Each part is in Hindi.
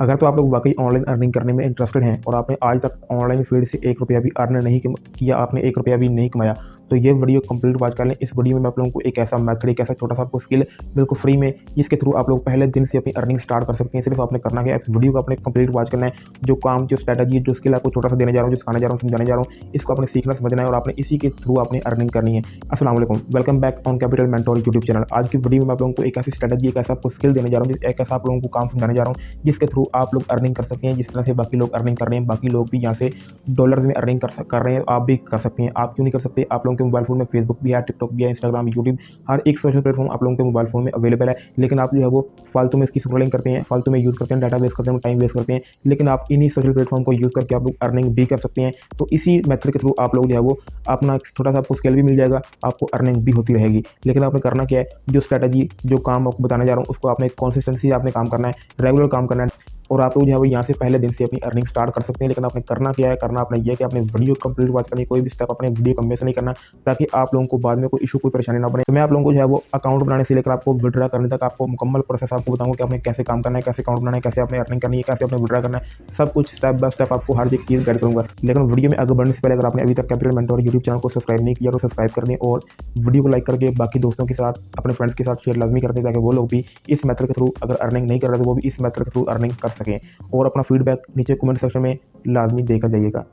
अगर तो आप लोग वाकई ऑनलाइन अर्निंग करने में इंटरेस्टेड हैं और आपने आज तक ऑनलाइन फील्ड से ₹1 भी अर्न नहीं किया, आपने ₹1 भी नहीं कमाया, तो ये वीडियो कंप्लीट वॉच कर लें। इस वीडियो में मैं आप लोगों को एक ऐसा मेथड, एक ऐसा छोटा सा आपको स्किल बिल्कुल फ्री में, जिसके थ्रू आप लोग पहले दिन से अपनी अर्निंग स्टार्ट कर सकते हैं। सिर्फ आपने करना क्या है, इस वीडियो को आपने कंप्लीट वॉच करना है। जो काम, जो स्ट्रैटेजी, जो स्किल आपको छोटा सा देने जा रहा हूँ, जो सिखाने जा रहा हूँ, समझाने जा रहा हूँ, इसको आपने सीखना समझना है और आपने इसी के थ्रू आपने अर्निंग करनी है। अस्सलाम वालेकुम, welcome back on capital mentor YouTube channel. आज की वीडियो में मैं आप लोगों को एक ऐसी स्ट्रैटेजी, एक ऐसा आपको स्किल देने जा रहा हूँ, एक ऐसा आप लोगों को काम समझाने जा रहा हूँ, जिसके थ्रू आप लोग अर्निंग कर सकते हैं। जिस तरह से बाकी लोग अर्निंग कर रहे हैं, बाकी लोग भी यहाँ से डॉलर में अर्निंग कर रहे हैं, आप भी कर सकते हैं। आप क्यों नहीं कर सकते? आप लोगों के मोबाइल फोन में फेसबुक भी है, टिकटॉक भी है, इंस्टाग्राम, यूट्यूब, हर एक सोशल प्लेटफॉर्म आप लोगों के मोबाइल फोन में अवेलेबल है। लेकिन आप जो है वो फालतू में इसकी स्क्रॉलिंग करते हैं, फालतू में यूज़ करते हैं, डाटा वेस्ट करते हैं, टाइम वेस्ट करते हैं। लेकिन आप इन्हीं सोशल प्लेटफॉर्म को यूज़ करके आप लोग अर्निंग भी कर सकते हैं। तो इसी मेथड के थ्रू आप लोग जो है वो अपना छोटा सा आपको स्किल भी मिल जाएगा, आपको अर्निंग भी होती रहेगी। लेकिन आपने करना क्या है, जो स्ट्रैटेजी, जो काम आपको बताने जा रहा हूँ, उसको आपने कंसिस्टेंसी आपने काम करना है, रेगुलर काम करना है, और आप लोग जो है वो यहाँ से पहले दिन से अपनी अर्निंग स्टार्ट कर सकते हैं। लेकिन आपने करना क्या है, करना आपने ये है कि आपने वीडियो कंप्लीट वॉच करनी, कोई भी स्टेप अपने वीडियो को मिस नहीं करना, ताकि आप लोगों को बाद में कोई इशू, कोई परेशानी ना बने। तो मैं आप लोगों को जो है वो अकाउंट बनाने से लेकर आपको विड्रा करने तक आपको मुकम्मल प्रोसेस आपको बताऊंगा कि आपने कैसे काम करना है, कैसे अकाउंट बनाना है, कैसे आपने अर्निंग करनी है, कैसे आपने विड्रा करना है, सब कुछ स्टेप बाय स्टेप आपको हर एक चीज़ गाइड करूंगा। लेकिन वीडियो में आगे बढ़ने से पहले अगर आपने अभी तक कैपिटल मेंटोर यूट्यूब चैनल को सब्सक्राइब नहीं किया तो सब्सक्राइब कर दें, और वीडियो को लाइक करके बाकी दोस्तों के साथ, अपने फ्रेंड्स के साथ शेयर लाजमी कर दें, ताकि वो लोग भी इस मेथड के थ्रू अगर अर्निंग नहीं कर रहे तो वो भी इस मेथड के थ्रू अर्निंग कर सकें। और अपना फीडबैक नीचे कमेंट सेक्शन में लाजमी देकर जाइएगा।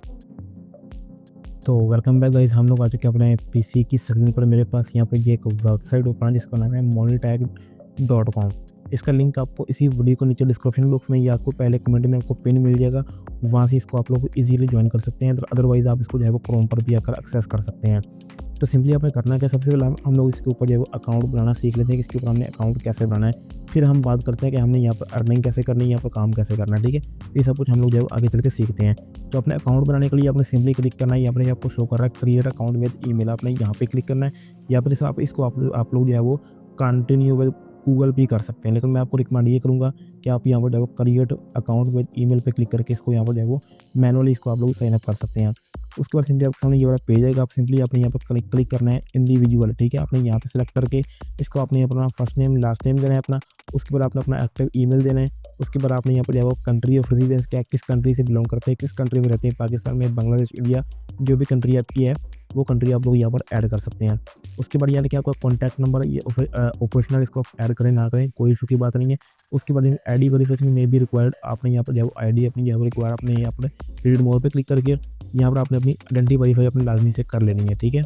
तो वेलकम बैक गाइस, हम लोग आ चुके हैं अपने पीसी की स्क्रीन पर। मेरे पास यहाँ पर ये एक वेबसाइट ओपन है जिसका नाम है moneytag.com। इसका लिंक आपको इसी वीडियो को नीचे डिस्क्रिप्शन बॉक्स में या आपको पहले कमेंट में आपको पिन मिल जाएगा, वहाँ से इसको आप लोग इजीली ज्वाइन कर सकते हैं। अदरवाइज़ आप इसको जो है वो क्रोम पर भी आकर एक्सेस कर सकते हैं। तो सिंपली आपने करना क्या, सबसे पहले हम लोग इसके ऊपर जो है वो अकाउंट बनाना सीख लेते हैं कि इसके ऊपर हमने अकाउंट कैसे बनाना है। फिर हम बात करते हैं कि हमने यहाँ पर अर्निंग कैसे करनी है, यहाँ पर काम कैसे करना है। ठीक है, ये सब कुछ हम लोग जो है आगे चल के सीखते हैं। तो अपने अकाउंट बनाने के लिए आपने सिंपली क्लिक करना है, यहाँ पर आपको शो कर रहा है क्रिएट अकाउंट विद ईमेल, आपने यहाँ पे क्लिक करना है। यहाँ पर आप इसको आप लोग जो है वो कंटिन्यू विद गूगल भी कर सकते हैं, लेकिन मैं आपको रिकमेंड ये करूँगा कि आप यहाँ पर जो है क्रिएट अकाउंट विद ईमेल पे क्लिक करके इसको यहाँ पर जो है वो मैनुअली इसको आप लोग साइन अप कर सकते हैं। उसके बाद सिंपली आपके सामने ये वाला पेज आएगा, आप सिंपली आपने यहाँ पर क्लिक करना है इंडिविजुअल। ठीक है, आपने यहाँ पे सेलेक्ट करके इसको आपने अपना फर्स्ट नेम लास्ट नेम देना है अपना। उसके बाद आपने अपना एक्टिव ईमेल देना है। उसके बाद आपने यहाँ पर जो है वो कंट्री ऑफ रेजिडेंस क्या, किस कंट्री से बिलोंग करते हैं, किस कंट्री में रहते हैं, पाकिस्तान में, बांग्लादेश, इंडिया, जो भी कंट्री आपकी है वो कंट्री आप लोग यहाँ पर ऐड कर सकते हैं। उसके बाद यानी कि आपका कॉन्टैक्ट नंबर, ये ऑपरेशनल, इसको आप ऐड करें ना करें कोई इशू की बात नहीं है। उसके बाद आईडी वेरिफिकेशन में भी रिक्वायर्ड, आपने यहाँ पर जो आईडी अपनी जो है रिक्वायर्ड, आपने यहाँ पर रीड मोर पे क्लिक करके यहाँ पर आपने अपनी आइडेंटिटी वेरीफाई अपनी लाजमी से कर लेनी है। ठीक है,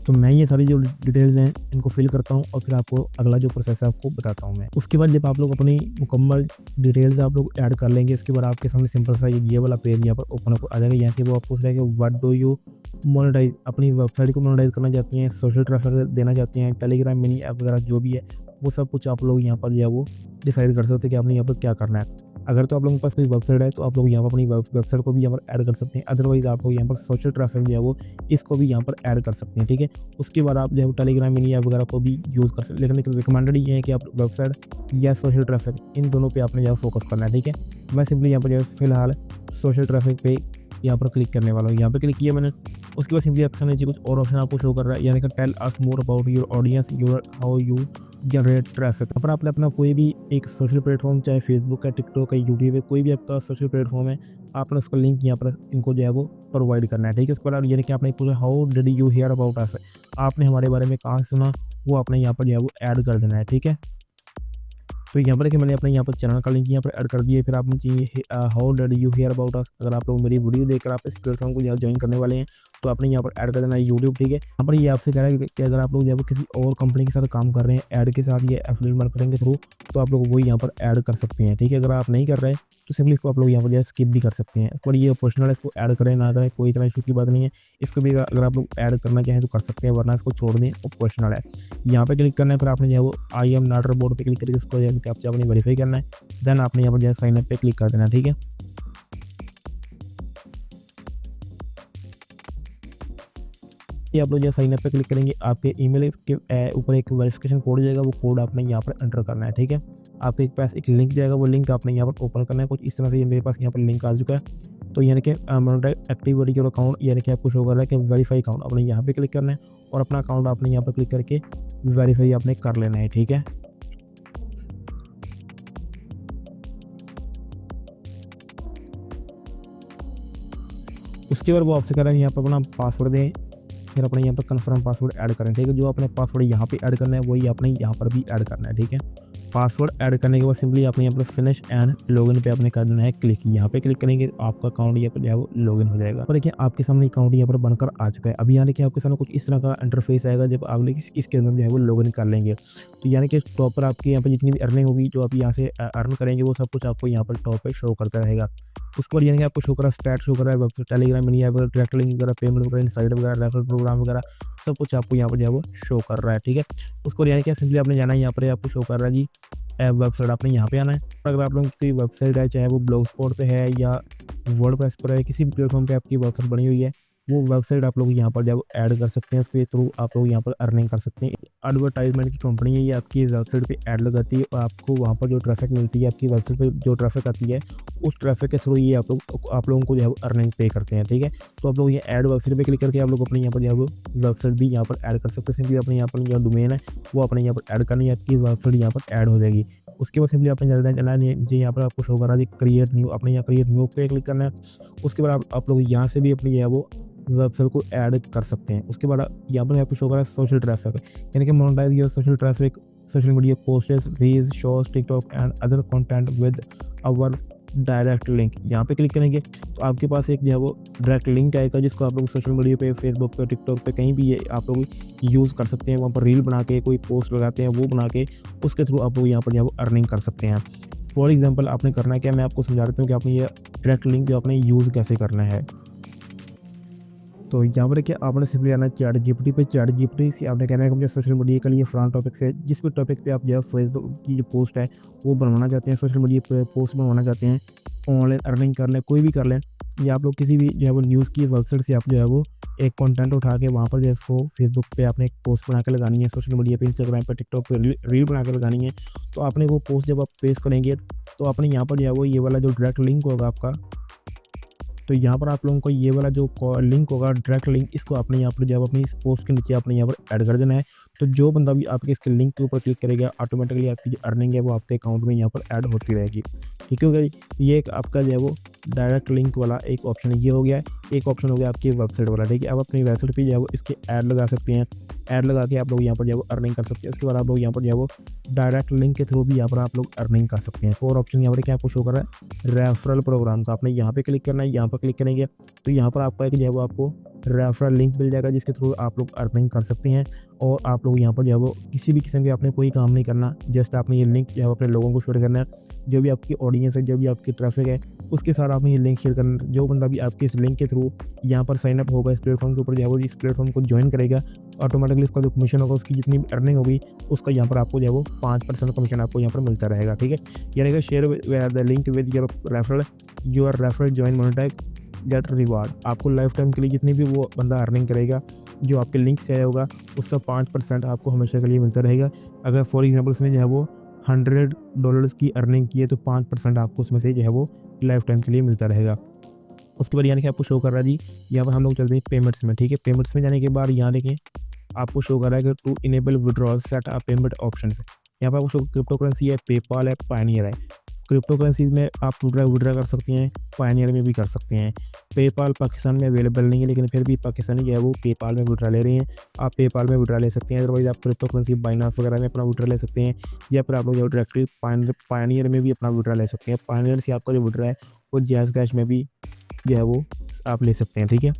तो मैं ये सारी जो डिटेल्स हैं इनको फिल करता हूँ और फिर आपको अगला जो प्रोसेस है आपको बताता हूँ मैं। उसके बाद जब आप लोग अपनी मुकम्मल डिटेल्स आप लोग ऐड कर लेंगे, इसके बाद आपके सामने सिंपल सा ये वाला पेज यहाँ पर ओपन अप आ जाएगा। यहाँ से वो आपको पूछ कि व्हाट डू यू मोनेटाइज, अपनी वेबसाइट को मोनेटाइज करना चाहते हैं, सोशल ट्रैफिक देना चाहते हैं, टेलीग्राम, मिनी ऐप वगैरह जो भी है वो सब कुछ आप लोग यहाँ पर जो है वो डिसाइड कर सकते हैं कि आपने यहाँ पर क्या करना है। अगर तो आप लोगों के पास कोई वेबसाइट है तो आप लोग यहाँ पर अपनी वेबसाइट को भी यहाँ पर ऐड कर सकते हैं। अदरवाइज आप लोग यहाँ पर सोशल ट्रैफिक जो है वो इसको भी यहाँ पर ऐड कर सकते हैं। ठीक है, उसके बाद आप जो है वो टेलीग्राम, मिनी ऐप वगैरह को भी यूज़ कर सकते हैं। लेकिन रिकमेंडेड ये है कि आप वेबसाइट या सोशल ट्रैफिक इन दोनों पर आपने जो है फोकस करना है। ठीक है, मैं सिंपली यहाँ पर जो है फिलहाल सोशल ट्रैफिक पे यहाँ पर क्लिक करने वाला हूँ। यहाँ पर क्लिक किया मैंने। उसके बाद सिंपली ऑप्शन नीचे कुछ और ऑप्शन आपको शो कर रहा है, यानी कि tell us more about your audience, your how you generate traffic. पर आपने अपना कोई भी एक सोशल प्लेटफॉर्म, चाहे फेसबुक है, टिकटॉक है, यूट्यूब है, कोई भी आपका सोशल प्लेटफॉर्म है, आपने उसका लिंक यहाँ पर इनको जो है वो प्रोवाइड करना है। ठीक है, उसके बाद यानी कि आपने पूछा how did you here about us, आपने हमारे बारे में कहाँ सुना, वो आपने यहाँ पर जो है वो ऐड कर देना है। ठीक है, तो यहाँ पर देखिए मैंने अपने यहाँ पर चैनल का लिंक यहाँ पर ऐड कर दिया। फिर आपने चाहिए how did you here about us, अगर आप लोग मेरी वीडियो देखकर आप इस प्लेटफॉर्म को ज्वाइन करने वाले हैं तो आपने यहाँ पर ऐड कर देना है यूट्यूब। ठीक है, यहाँ पर ये आपसे कह रहा है कि अगर आप लोग जब किसी और कंपनी के साथ काम कर रहे हैं ऐड के साथ या एफिलिएट मार्केटिंग के थ्रू, तो आप लोग वो यहाँ पर ऐड कर सकते हैं। ठीक है, अगर आप नहीं कर रहे तो सिंपली इसको आप लोग यहाँ पर जो है स्किप भी कर सकते हैं। इस पर ये ऑप्शनल है, इसको ऐड करें ना करें कोई इतना इशू की बात नहीं है। इसको भी अगर आप लोग ऐड करना चाहें तो कर सकते हैं, वरना इसको छोड़ दें, ऑप्शनल है। यहाँ पे क्लिक करना है, फिर आपने जो है वो आई एम नॉट रोबोट पे क्लिक करके इसको जो है कैप्चा अपनी वेरीफाई करना है। देन आपने यहाँ पर जो है साइन अप पे क्लिक कर देना है। ठीक है, ये आप लोग जो साइन अप पे क्लिक करेंगे, आपके ईमेल के ऊपर एक वेरिफिकेशन कोड जाएगा, वो कोड आपने यहाँ पर एंटर करना है। ठीक है, आपके पास एक लिंक जाएगा, वो लिंक आपने यहाँ पर ओपन करना है। कुछ इस तरह से मेरे पास यहाँ पर लिंक आ चुका है। तो यानी कि एक्टिविटी के अकाउंट, यानी कि आपको शो कर रहा है कि वेरीफाई अकाउंट, आपने यहाँ पे क्लिक करना है और अपना अकाउंट आपने यहाँ पर क्लिक करके वेरीफाई आपने कर लेना है। ठीक है, उसके बाद वो आपसे कह रहा है यहाँ पर अपना पासवर्ड दें, फिर अपने यहाँ पर कन्फर्म पासवर्ड ऐड करें, ठीक है। जो अपने पासवर्ड यहाँ पे ऐड करना है वही आपने यहाँ पर भी ऐड करना है, ठीक है। पासवर्ड ऐड करने के बाद सिंपली आपने यहाँ पर फिनिश एंड लॉगिन पे आपने कर देना है क्लिक। यहाँ पे क्लिक करेंगे आपका अकाउंट यहाँ पर जो है वो लॉगिन हो जाएगा। और देखिए आपके सामने अकाउंट यहाँ पर बनकर आ चुका है। अभी यहाँ देखिए आपके सामने कुछ इस तरह का इंटरफेस आएगा जब आप इसके अंदर जो है वो लॉगिन कर लेंगे। तो यानी कि टॉप पर आपके यहाँ पर जितनी भी अर्निंग होगी, जो आप यहाँ से अर्न करेंगे, वो सब कुछ आपको यहाँ पर टॉप पे शो करता रहेगा। उसके बाद यानी कि आपको शो करा स्टैट शो कर रहा है, वेबसाइट, टेलीग्राम, मिनी ऐप वगैरह, डायरेक्ट लिंक वगैरह, पेमेंट वगैरह, इनसाइड वगैरह, रेफरल प्रोग्राम वगैरह, सब कुछ आपको यहाँ पर जो है वो शो कर रहा है, ठीक है। उसको यानी कि सिंपली आपने जाना है, यहाँ पर आपको शो कर रहा है जी वेबसाइट, आपने यहाँ पे आना है। अगर आप लोगों की वेबसाइट है, चाहे वो ब्लॉग स्पॉट पे है या वर्डप्रेस पर है, किसी भी प्लेटफॉर्म पे आपकी वेबसाइट बनी हुई है, वो वेबसाइट आप लोग यहाँ पर जब ऐड कर सकते हैं। इसके थ्रू आप लोग यहाँ पर अर्निंग कर सकते हैं। एडवर्टाइजमेंट की कंपनी है, ये आपकी वेबसाइट पे ऐड लगाती है और आपको वहाँ पर जो ट्रैफिक मिलती है, आपकी वेबसाइट पे जो ट्रैफिक आती है, उस ट्रैफिक के थ्रू ये आप लोगों को जो है अर्निंग पे करते हैं, ठीक है। तो आप लोग ये ऐड वेबसाइट पे क्लिक करके आप लोग अपने यहाँ पर जो है वेबसाइट भी यहाँ पर ऐड कर सकते हैं। सिंपली अपने यहाँ पर जो डोमेन है वो अपने यहाँ पर ऐड करनी है, आपकी वेबसाइट यहाँ पर ऐड हो जाएगी। उसके बाद सिंपली आपने ज़्यादा चला है जी, यहाँ पर आपको शो कर रहा है क्रिएट न्यू, अपने यहाँ क्रिएट न्यू पे क्लिक करना है। उसके बाद आप लोग यहाँ से भी अपनी जो है वो वेबसाइट को ऐड कर सकते हैं। उसके बाद यहाँ पर आपको शो कर रहा है सोशल ट्रैफिक, यानी कि monetize your social traffic, social media posts, reels, shorts, TikTok and other content with our direct link. यहाँ पे क्लिक करेंगे तो आपके पास एक जो है वो डायरेक्ट लिंक आएगा, जिसको आप लोग सोशल मीडिया पे, फेसबुक पे, टिकटॉक पे, कहीं भी ये आप लोग यूज़ कर सकते हैं। वहाँ पर रील बना के कोई पोस्ट लगाते हैं, वो बना के उसके थ्रू आप लोग यहाँ पर जो है वो अर्निंग कर सकते हैं। फॉर एग्जाम्पल आपने करना क्या, मैं आपको समझा देता हूँ कि आपने ये डायरेक्ट लिंक जो आपने यूज़ कैसे करना है। तो यहाँ पर देखिए आपने सिंपली आना चैट जीपीटी पे। चैट जीपीटी से आपने कहना है कि मुझे सोशल मीडिया के लिए फ्रंट टॉपिक से जिस भी टॉपिक पे आप जो है फेसबुक की जो पोस्ट है वो बनवाना चाहते हैं, सोशल मीडिया पे पोस्ट बनवाना चाहते हैं, ऑनलाइन अर्निंग कर लें, कोई भी कर लें, या आप लोग किसी भी जो है वो न्यूज़ की वेबसाइट से आप जो है वो एक कंटेंट उठा के वहाँ पर जो है इसको फेसबुक पे आपने एक पोस्ट बना के लगानी है, सोशल मीडिया पे, इंस्टाग्राम पे, टिकटॉक पे रील बना के लगानी है। तो आपने वो पोस्ट जब आप पेस्ट करेंगे तो आपने यहाँ पर जो है वो ये वाला जो डायरेक्ट लिंक होगा आपका, तो यहाँ पर आप लोगों को ये वाला जो लिंक होगा डायरेक्ट लिंक, इसको आपने यहाँ पर जब अपनी इस पोस्ट के नीचे आपने यहाँ पर ऐड कर देना है। तो जो बंदा भी आपके इसके लिंक के ऊपर क्लिक करेगा, ऑटोमेटिकली आपकी जो अर्निंग है वो आपके अकाउंट में यहाँ पर ऐड होती रहेगी, ठीक है। ये एक आपका जो है वो डायरेक्ट लिंक वाला एक ऑप्शन ये हो गया है। एक ऑप्शन हो गया आपकी वेबसाइट वाला, ठीक है। आप अपनी वेबसाइट पे जो है वो इसके ऐड लगा सकते हैं, ऐड लगा के आप लोग यहाँ पर जो है वो अर्निंग कर सकते हैं। इसके बाद आप लोग यहाँ पर जो है वो डायरेक्ट लिंक के थ्रू भी यहाँ पर आप लोग अर्निंग कर सकते हैं। और ऑप्शन यहाँ पर क्या आपको शो कर रहा है, रेफरल प्रोग्राम का, आपने यहाँ पे क्लिक करना है। यहाँ पर क्लिक करेंगे तो यहाँ पर आपका एक जो है वो आपको रेफरल लिंक मिल जाएगा, जिसके थ्रू आप लोग अर्निंग कर सकते हैं। और आप लोग यहाँ पर जो है वो किसी भी किस्म के आपने कोई काम नहीं करना, जस्ट आपने ये लिंक जो है अपने लोगों को शेयर करना है। जो भी आपकी ऑडियंस है, जो भी आपकी ट्रैफिक है, उसके साथ आपने ये लिंक शेयर करना। जो बंदा भी आपके इस लिंक के थ्रू यहाँ पर साइन अप होगा इस प्लेटफॉर्म के ऊपर, जो है वो इस प्लेटफॉर्म को ज्वाइन करेगा, ऑटोमेटिकली इसका जो कमीशन होगा, उसकी जितनी भी अर्निंग होगी उसका यहाँ पर आपको जो है वो 5% कमीशन आपको यहाँ पर मिलता रहेगा, ठीक है। यानी कि share the link with your referral, your referral join monetize get reward. आपको लाइफ टाइम के लिए जितनी भी वो बंदा अर्निंग करेगा, जो आपके लिंक से आया होगा, उसका 5% आपको हमेशा के लिए मिलता रहेगा। अगर फॉर एग्जाम्पल उसमें जो है वो $100 की अर्निंग की है तो 5% आपको उसमें से जो है वो लाइफ टाइम के लिए मिलता रहेगा। उसके बाद यानी कि आपको शो कर रहा है जी, यहाँ पर हम लोग चलते हैं पेमेंट्स में, ठीक है। पेमेंट्स में जाने के बाद यहाँ देखिए आपको शो कर रहा है कि to enable withdrawal set a payment option. यहाँ पर आपको शो क्रिप्टो करेंसी है, पेपाल है, पायनियर है। क्रिप्टो करेंसीज में आप विड्रा कर सकते हैं, पायनियर में भी कर सकते हैं। पेपाल पाकिस्तान में अवेलेबल नहीं है, लेकिन फिर भी पाकिस्तानी जो है वो पेपाल में विड्रा ले रहे हैं। आप पेपाल में विड्रा ले सकते हैं, अदरवाइज आप क्रिप्टो करेंसी बाइनांस वगैरह में अपना विड्रा ले सकते हैं, या फिर आप लोग जो डायरेक्टली पायनियर में भी अपना विड्रा ले सकते हैं। पायनियर से आपका जो विड्रा है वो जैज़ कैश में भी जो है वो आप ले सकते हैं, ठीक है।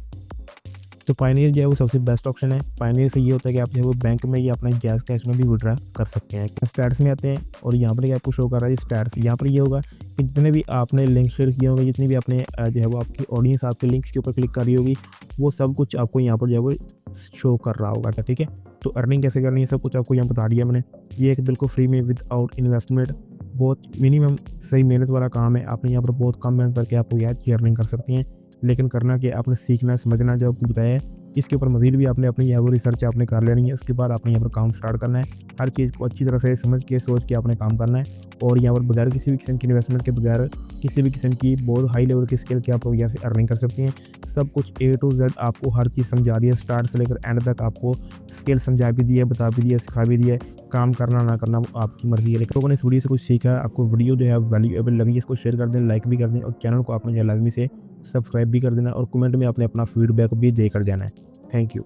तो पायनियर जो है वो सबसे बेस्ट ऑप्शन है। पायनियर से ये होता है कि आप जो है वो बैंक में या अपने जैज़ कैश में भी विड्रा कर सकते हैं। स्टैट्स में आते हैं और यहाँ पर आपको शो कर रहा है स्टैट्स। यहाँ पर ये होगा कि जितने भी आपने लिंक शेयर किए होंगे, जितनी भी आपने जो है वो आपकी ऑडियंस आपके लिंक्स के ऊपर क्लिक कर रही होगी, वो सब कुछ आपको यहाँ पर जो है वो शो कर रहा होगा, ठीक है। तो अर्निंग कैसे करनी है सब कुछ आपको यहाँ बता दिया मैंने। ये एक बिल्कुल फ्री में विदाउट इन्वेस्टमेंट, बहुत मिनिमम सही मेहनत वाला काम है। आपने यहाँ पर बहुत कम मेहनत करके आपको यह अर्निंग कर सकते हैं, लेकिन करना कि आपने सीखना समझना, जो आपको बताया है इसके ऊपर मज़ीद भी आपने अपनी यहाँ वो रिसर्च आपने कर लेनी है। इसके बाद आपने यहाँ पर काम स्टार्ट करना है, हर चीज़ को अच्छी तरह से समझ के सोच के आपने काम करना है। और यहाँ पर बगैर किसी भी किस्म की इन्वेस्टमेंट के, बगैर किसी भी किस्म की बहुत हाई लेवल की स्किल के आप लोग यहाँ से अर्निंग कर सकते हैं। सब कुछ A to Z आपको हर चीज़ समझा दी है, स्टार्ट से लेकर एंड तक आपको स्किल समझा भी दी है, बता भी दिया, सिखा भी दिया है। काम करना ना करना वो आपकी मर्जी है, लेकिन लोगों ने इस वीडियो से कुछ सीखा है, आपको वीडियो जो है वैल्यूएबल लगी, इसको शेयर कर दें, लाइक भी कर दें, और चैनल को आपने जो लाजमी से सब्सक्राइब भी कर देना और कमेंट में आपने अपना फीडबैक भी देकर जाना है। Thank you.